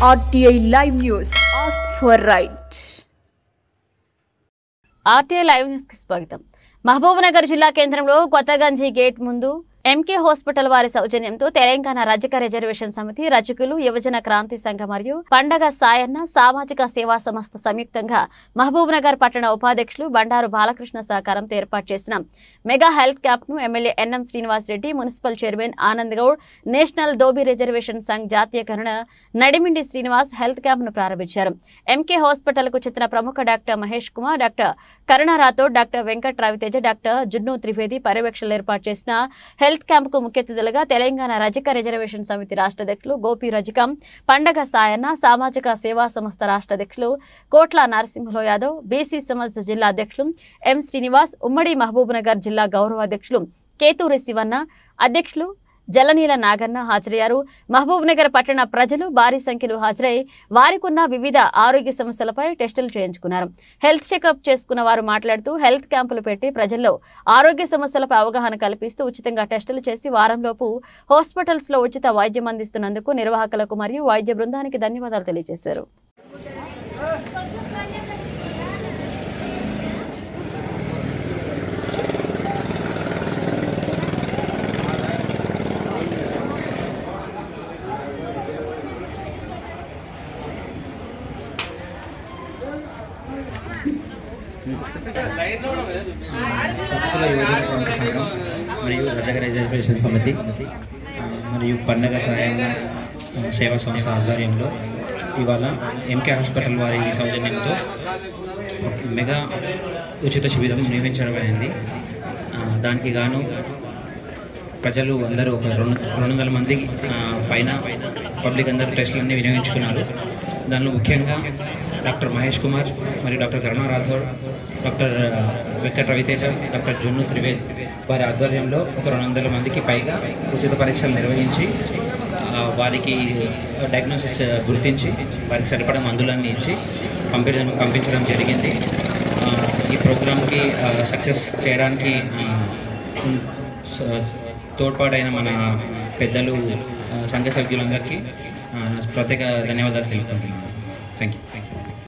RTI Live News. Ask for right. RTI Live News కి స్వాగతం. మహబూబ్నగర్ జిల్లా కేంద్రంలో కొత్తగంజి గేట్ ముందు ఎంకే హాస్పిటల్ వారి సౌజన్యంతో తెలంగాణ రజక రిజర్వేషన్ సమితి, రజకులు, యువజన క్రాంతి సంఘం మరియు పండగ సాయన్న సామాజిక సేవా సంస్థ సంయుక్తంగా మహబూబ్నగర్ పట్టణ ఉపాధ్యక్షులు బండారు బాలకృష్ణ సహకారంతో ఏర్పాటు చేసిన మెగా హెల్త్ క్యాంప్ ను MLA NM Srinivas Reddy, municipal chairman Anand Goud, national Dhobi reservation Sangh జాతీయకరణ నడిమిండి శ్రీనివాస్ హెల్త్ క్యాంప్ ను ప్రారంభించారు. ఎంకే హాస్పిటల్ కు చెందిన ప్రముఖ doctor Mahesh Kumar, doctor Karuna Rathod, doctor Venkat Raviteja, doctor Junnu Trivedi పర్యవేక్షణలో ఏర్పాటు చేసిన హెల్త్ క్యాంప్ కు ముఖ్య అతిథులుగా తెలంగాణ రజక రిజర్వేషన్ సమితి రాష్ట్ర అధ్యక్షులు గోపి రజకం, పండగ సాయన్న సామాజిక సేవా సంస్థ రాష్ట్ర అధ్యక్షులు కోట్ల నరసింహలో యాదవ్, బీసీ సమాజ్ జిల్లా అధ్యక్షులు ఎం శ్రీనివాస్, ఉమ్మడి మహబూబ్నగర్ జిల్లా గౌరవ అధ్యక్షులు కేతూరి శివన్న, అధ్యక్షులు జలనీల నాగన్న హాజరయ్యారు. మహబూబ్నగర్ పట్టణ ప్రజలు భారీ సంఖ్యలో హాజరై వారికున్న వివిధ ఆరోగ్య సమస్యలపై టెస్టులు చేయించుకున్నారు. హెల్త్ చెకప్ చేసుకున్న వారు మాట్లాడుతూ హెల్త్ క్యాంపులు పెట్టి ప్రజల్లో ఆరోగ్య సమస్యలపై అవగాహన కల్పిస్తూ ఉచితంగా టెస్టులు చేసి వారంలోపు హాస్పిటల్స్ లో ఉచిత వైద్యం అందిస్తున్నందుకు నిర్వాహకులకు మరియు వైద్య బృందానికి ధన్యవాదాలు తెలియజేశారు. మరియు రజక రిజర్వేషన్ సమితి మరియు పండగ సాయన్న సేవా సంస్థ ఆధ్వర్యంలో ఇవాళ ఎంకే హాస్పిటల్ వారి సౌజన్యంతో మెగా ఉచిత శిబిరం నిర్వహించడమైంది. దానికి గాను ప్రజలు అందరూ ఒక 200 మంది పైన పబ్లిక్ అందరూ టెస్టులన్నీ వినియోగించుకున్నారు. దానిలో ముఖ్యంగా డాక్టర్ మహేష్ కుమార్ మరియు doctor Karuna Rathod, doctor Venkat Raviteja, doctor జున్ను త్రివేద్ వారి ఆధ్వర్యంలో ఒక 200 మందికి పైగా ఉచిత పరీక్షలు నిర్వహించి వారికి డయాగ్నోసిస్ గుర్తించి వారికి సరిపడా మందులన్నీ ఇచ్చి పంపించడం జరిగింది. ఈ ప్రోగ్రామ్కి సక్సెస్ చేయడానికి తోడ్పాటైన మన పెద్దలు సంఘ సభ్యులందరికీ ప్రత్యేక ధన్యవాదాలు తెలుపుకుంటున్నాను. Thank you.